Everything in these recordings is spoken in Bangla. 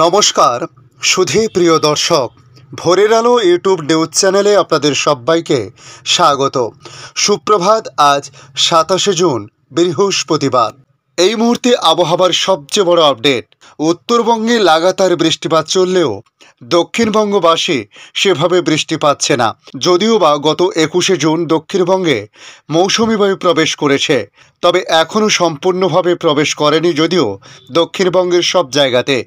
নমস্কার সুধী প্রিয় দর্শক, ভোরের আলো ইউটিউব নিউজ চ্যানেলে আপনাদের সবাইকে স্বাগত। সুপ্রভাত। আজ 27 জুন বৃহস্পতিবার। এই মুহূর্তে আবহাওয়ার সবচেয়ে বড় আপডেট। উত্তরবঙ্গে লাগাতার বৃষ্টিপাত চললেও দক্ষিণবঙ্গবাসী সেভাবে বৃষ্টি পাচ্ছে না। যদিও বা গত 21 জুন দক্ষিণবঙ্গে মৌসুমি বায়ু প্রবেশ করেছে, তবে এখনও সম্পূর্ণভাবে প্রবেশ করেনি যদিও দক্ষিণবঙ্গের সব জায়গাতে।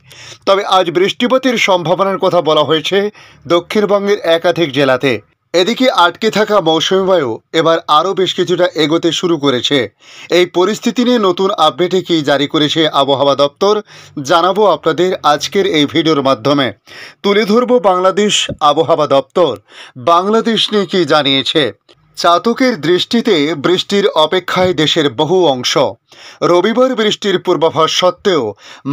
তবে আজ বৃষ্টিপাতের সম্ভাবনার কথা বলা হয়েছে দক্ষিণবঙ্গের একাধিক জেলাতে। এদিকে আটকে থাকা মৌসুমি বায়ু এবার আরও বেশ কিছুটা এগোতে শুরু করেছে। এই পরিস্থিতি নিয়ে নতুন আপডেটে কি জারি করেছে আবহাওয়া দপ্তর জানাবো আপনাদের আজকের এই ভিডিওর মাধ্যমে। তুলে ধরব বাংলাদেশ আবহাওয়া দপ্তর বাংলাদেশ নিয়ে কি জানিয়েছে। চাতকের দৃষ্টিতে বৃষ্টির অপেক্ষায় দেশের বহু অংশ। রবিবার বৃষ্টির পূর্বাভাস সত্ত্বেও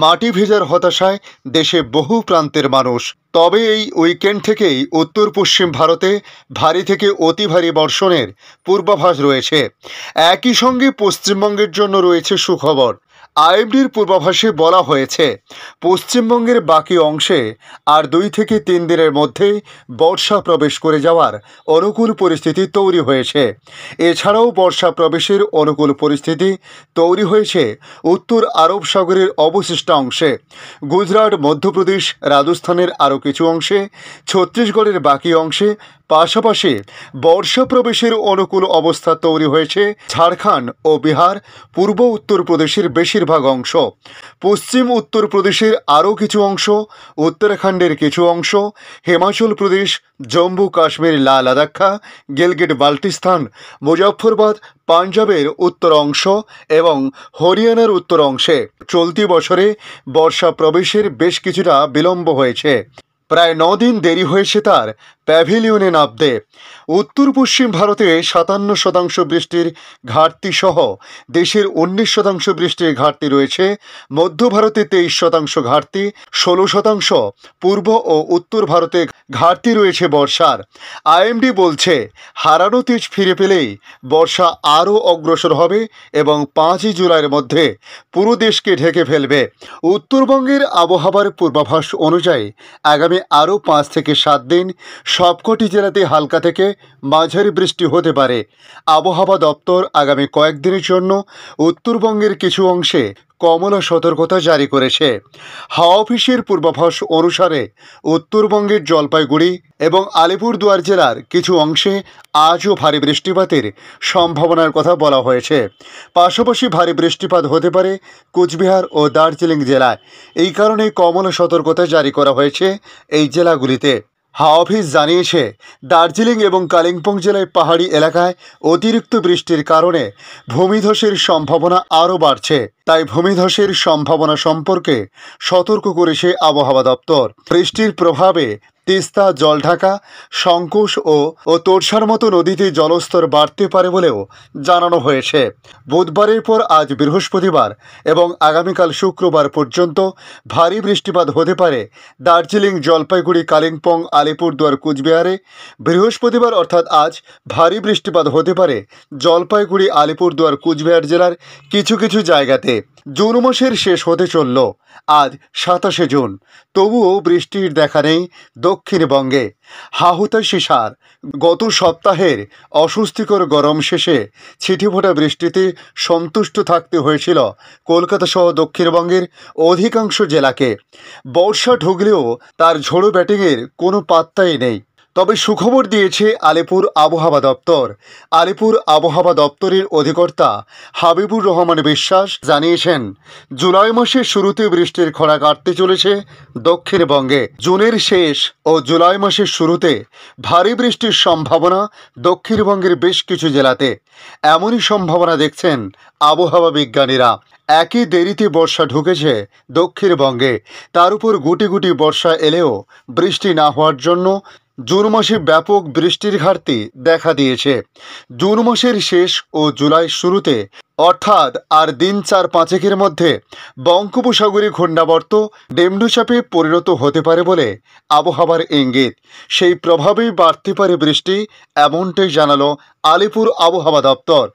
মাটি ভেজার হতাশায় দেশে বহু প্রান্তের মানুষ। তবে এই উইকেন্ড থেকেই উত্তর পশ্চিম ভারতে ভারী থেকে অতি ভারী বর্ষণের পূর্বাভাস রয়েছে। একই সঙ্গে পশ্চিমবঙ্গের জন্য রয়েছে সুখবর। আইএমডির পূর্বাভাসে বলা হয়েছে পশ্চিমবঙ্গের বাকি অংশে আর 2 থেকে 3 দিনের মধ্যেই বর্ষা প্রবেশ করে যাওয়ার অনুকূল পরিস্থিতি তৈরি হয়েছে। এছাড়াও বর্ষা প্রবেশের অনুকূল পরিস্থিতি তৈরি হয়েছে উত্তর আরব সাগরের অবশিষ্ট অংশে, গুজরাট, মধ্যপ্রদেশ, রাজস্থানের আরও কিছু অংশে, ছত্তিশগড়ের বাকি অংশে। পাশাপাশি বর্ষা প্রবেশের অনুকূল অবস্থা তৈরি হয়েছে ঝাড়খণ্ড ও বিহার, পূর্ব উত্তরপ্রদেশের বেশিরভাগ অংশ, পশ্চিম উত্তরপ্রদেশের আরও কিছু অংশ, উত্তরাখণ্ডের কিছু অংশ, হিমাচল প্রদেশ, জম্মু কাশ্মীর, লাদাখ, গিলগিট বাল্টিস্তান, মুজফ্ফরবাদ, পাঞ্জাবের উত্তর অংশ এবং হরিয়ানার উত্তর অংশে চলতি বছরে বর্ষা প্রবেশের বেশ কিছুটা বিলম্ব হয়েছে। প্রায় 9 দিন দেরি হয়েছে তার প্যাভিলিয়নে নামতে। উত্তর পশ্চিম ভারতে 57% বৃষ্টির ঘাটতি সহ দেশের 19% বৃষ্টির ঘাটতি রয়েছে। মধ্য ভারতে 23% ঘাটতি, 16% পূর্ব ও উত্তর ভারতে ঘাটতি রয়েছে বর্ষার। আইএমডি বলছে হারানো তেজ ফিরে পেলেই বর্ষা আরও অগ্রসর হবে এবং 5 জুলাইয়ের মধ্যে পুরো দেশকে ঢেকে ফেলবে। উত্তরবঙ্গের আবহাওয়ার পূর্বাভাস অনুযায়ী আগামী আরও 5 থেকে 7 দিন সবকটি জেলাতে হালকা থেকে মাঝারি বৃষ্টি হতে পারে। আবহাওয়া দপ্তর আগামী কয়েকদিনের জন্য উত্তরবঙ্গের কিছু অংশে কমলা সতর্কতা জারি করেছে। হাওয়া অফিসের পূর্বাভাস অনুসারে উত্তরবঙ্গের জলপাইগুড়ি এবং আলিপুরদুয়ার জেলার কিছু অংশে আজও ভারী বৃষ্টিপাতের সম্ভাবনার কথা বলা হয়েছে। পাশাপাশি ভারী বৃষ্টিপাত হতে পারে কোচবিহার ও দার্জিলিং জেলায়। এই কারণে কমলা সতর্কতা জারি করা হয়েছে এই জেলাগুলিতে। হাওয়া অফিস জানিয়েছে দার্জিলিং এবং কালিম্পং জেলায় পাহাড়ি এলাকায় অতিরিক্ত বৃষ্টির কারণে ভূমিধসের সম্ভাবনা আরও বাড়ছে। তাই ভূমিধসের সম্ভাবনা সম্পর্কে সতর্ক করেছে আবহাওয়া দপ্তর। বৃষ্টির প্রভাবে তিস্তা, জলঢাকা, শঙ্কুশ ও তোরসার মতো নদীতে জলস্তর বাড়তে পারে বলেও জানানো হয়েছে। বুধবারের পর আজ বৃহস্পতিবার এবং আগামীকাল শুক্রবার পর্যন্ত ভারী বৃষ্টিপাত হতে পারে দার্জিলিং, জলপাইগুড়ি, কালিম্পং, আলিপুরদুয়ার, কুচবিহারে। বৃহস্পতিবার অর্থাৎ আজ ভারী বৃষ্টিপাত হতে পারে জলপাইগুড়ি, আলিপুরদুয়ার, কুচবিহার জেলার কিছু কিছু জায়গাতে। জুন মাসের শেষ হতে চলল আজ 27 জুন, তবুও বৃষ্টির দেখা নেই দক্ষিণবঙ্গে। হাহুতাশি সার। গত সপ্তাহের অস্বস্তিকর গরম শেষে ছিটেফোঁটা বৃষ্টিতে সন্তুষ্ট থাকতে হয়েছিল কলকাতা সহ দক্ষিণবঙ্গের অধিকাংশ জেলাকে। বর্ষা ঢুকলেও তার ঝোড়ো ব্যাটিংয়ের কোনো পাত্তাই নেই। তবে সুখবর দিয়েছে আলিপুর আবহাওয়া দপ্তর। আলিপুর আবহাওয়া দপ্তরের অধিকর্তা হাবিবুর রহমান বিশ্বাস জানিয়েছেন জুলাই মাসের শুরুতে বৃষ্টির খরা কাটতে চলেছে দক্ষিণবঙ্গে। জুনের শেষ ও জুলাই মাসের শুরুতে ভারী বৃষ্টির সম্ভাবনা দক্ষিণবঙ্গের বেশ কিছু জেলাতে। এমনই সম্ভাবনা দেখছেন আবহাওয়া বিজ্ঞানীরা। একই দেরিতে বর্ষা ঢুকেছে দক্ষিণবঙ্গে, তার উপর গুটি গুটি বর্ষা এলেও বৃষ্টি না হওয়ার জন্য জুন মাসে ব্যাপক বৃষ্টির ঘাটতি দেখা দিয়েছে। জুন মাসের শেষ ও জুলাই শুরুতে অর্থাৎ আর দিন 4-5 মধ্যে বঙ্গোপসাগরে ঘূর্ণাবর্ত নিম্নচাপে পরিণত হতে পারে বলে আবহাওয়ার ইঙ্গিত। সেই প্রভাবেই বাড়তে পারে বৃষ্টি, এমনটাই জানালো আলিপুর আবহাওয়া দপ্তর।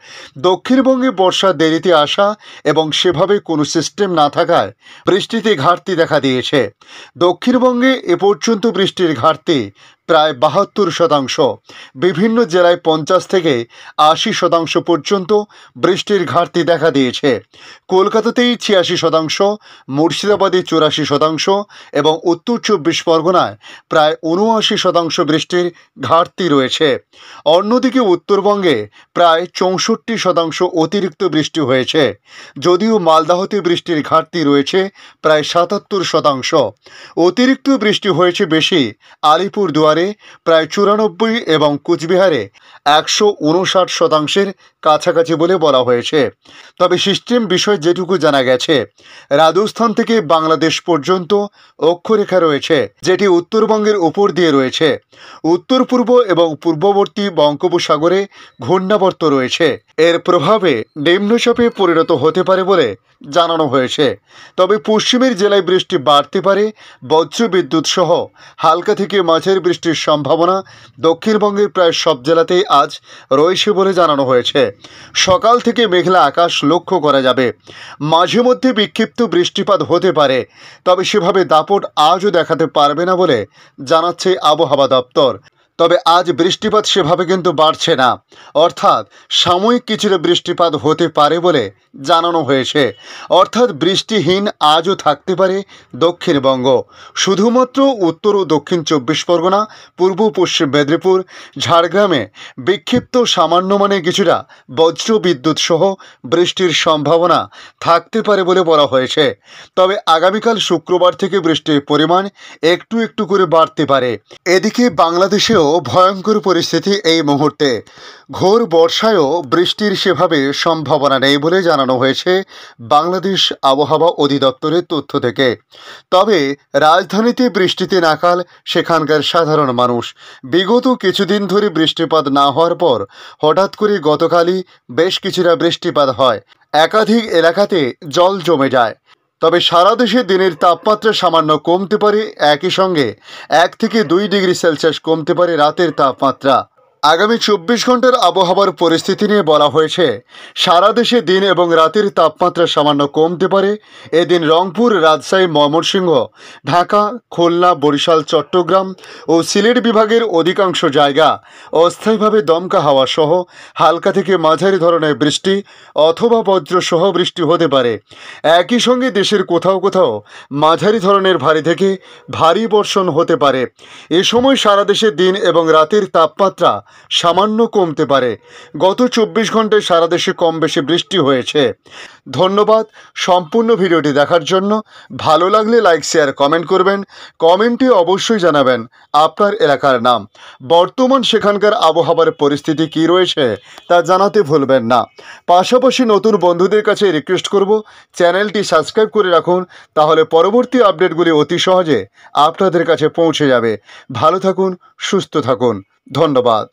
দক্ষিণবঙ্গে বর্ষা দেরিতে আসা এবং সেভাবে কোনো সিস্টেম না থাকায় বৃষ্টিতে ঘাটতি দেখা দিয়েছে। দক্ষিণবঙ্গে এ পর্যন্ত বৃষ্টির ঘাটতি প্রায় 72%। বিভিন্ন জেলায় 50 থেকে 80% পর্যন্ত বৃষ্টির ঘাটতি দেখা দিয়েছে। কলকাতাতেই 86%, মুর্শিদাবাদে 84% এবং উত্তর 24 পরগনায় প্রায় 79% বৃষ্টির ঘাটতি রয়েছে। অন্যদিকে উত্তরবঙ্গে প্রায় 64% অতিরিক্ত বৃষ্টি হয়েছে, যদিও মালদাহতে বৃষ্টির ঘাটতি রয়েছে প্রায় 77%। অতিরিক্ত বৃষ্টি হয়েছে বেশি আলিপুরদুয়ারে প্রায় 94 এবং কুচবিহারে 159% কাছাকাছি বলে বলা হয়েছে। তবে সিস্টেম বিষয়ে যেটুকু জানা গেছে, রাজস্থান থেকে বাংলাদেশ পর্যন্ত অক্ষরেখা রয়েছে, যেটি উত্তরবঙ্গের উপর দিয়ে রয়েছে। উত্তর পূর্ব এবং পূর্ববর্তী বঙ্গোপসাগরে ঘূর্ণাবর্ত রয়েছে। এর প্রভাবে নিম্নচাপে পরিণত হতে পারে বলে জানানো হয়েছে। তবে পশ্চিমের জেলায় বৃষ্টি বাড়তে পারে, বজ্রবিদ্যুৎ সহ হালকা থেকে মাঝারি বৃষ্টির সম্ভাবনা দক্ষিণবঙ্গের প্রায় সব জেলাতেই আজ রয়েছে বলে জানানো হয়েছে। সকাল থেকে মেঘলা আকাশ লক্ষ্য করা যাবে, মাঝে মধ্যে বিক্ষিপ্ত বৃষ্টিপাত হতে পারে, তবে সেভাবে দাপট আজও দেখাতে পারবে না বলে জানাচ্ছে আবহাওয়া দপ্তর। তবে আজ বৃষ্টিপাত সেভাবে কিন্তু বাড়ছে না, অর্থাৎ সাময়িক কিছুটা বৃষ্টিপাত হতে পারে বলে জানানো হয়েছে। অর্থাৎ বৃষ্টিহীন আজও থাকতে পারে দক্ষিণবঙ্গ। শুধুমাত্র উত্তর ও দক্ষিণ 24 পরগনা, পূর্ব পশ্চিম মেদিনীপুর, ঝাড়গ্রামে বিক্ষিপ্ত সামান্য মানে কিছুটা বজ্র বিদ্যুৎ সহ বৃষ্টির সম্ভাবনা থাকতে পারে বলে বলা হয়েছে। তবে আগামীকাল শুক্রবার থেকে বৃষ্টির পরিমাণ একটু একটু করে বাড়তে পারে। এদিকে বাংলাদেশেও ভয়ঙ্কর পরিস্থিতি এই মুহূর্তে। ঘোর বর্ষায়ও বৃষ্টির সেভাবে সম্ভাবনা নেই বলে জানানো হয়েছে বাংলাদেশ আবহাওয়া অধিদপ্তরের তথ্য থেকে। তবে রাজধানীতে বৃষ্টিতে নাকাল সেখানকার সাধারণ মানুষ। বিগত কিছুদিন ধরে বৃষ্টিপাত না হওয়ার পর হঠাৎ করে গতকালই বেশ কিছুটা বৃষ্টিপাত হয়, একাধিক এলাকাতে জল জমে যায়। তবে সারা দেশে দিনের তাপমাত্রা সামান্য কমতে পারে, একই সঙ্গে 1 থেকে 2 ডিগ্রি সেলসিয়াস কমতে পারে রাতের তাপমাত্রা। আগামী 24 ঘন্টার আবহাওয়ার পরিস্থিতি নিয়ে বলা হয়েছে, সারা দেশে দিন এবং রাতের তাপমাত্রা সামান্য কমতে পারে। এদিন রংপুর, রাজশাহী, ময়মনসিংহ, ঢাকা, খুলনা, বরিশাল, চট্টগ্রাম ও সিলেট বিভাগের অধিকাংশ জায়গা অস্থায়ীভাবে দমকা হাওয়া সহ হালকা থেকে মাঝারি ধরনের বৃষ্টি অথবা বজ্রসহ বৃষ্টি হতে পারে। একই সঙ্গে দেশের কোথাও কোথাও মাঝারি ধরনের ভারী থেকে ভারী বর্ষণ হতে পারে। এ সময় সারা দেশে দিন এবং রাতের তাপমাত্রা সামান্য কমতে পারে। গত 24 ঘন্টায় সারা দেশে কম বেশি বৃষ্টি হয়েছে। ধন্যবাদ সম্পূর্ণ ভিডিওটি দেখার জন্য। ভালো লাগলে লাইক, শেয়ার, কমেন্ট করবেন। কমেন্টে অবশ্যই জানাবেন আপনার এলাকার নাম। বর্তমান সেখানকার আবহাওয়ার পরিস্থিতি কী রয়েছে তা জানাতে ভুলবেন না। পাশাপাশি নতুন বন্ধুদের কাছে রিকোয়েস্ট করব, চ্যানেলটি সাবস্ক্রাইব করে রাখুন, তাহলে পরবর্তী আপডেটগুলি অতি সহজে আপনাদের কাছে পৌঁছে যাবে। ভালো থাকুন, সুস্থ থাকুন। ধন্যবাদ।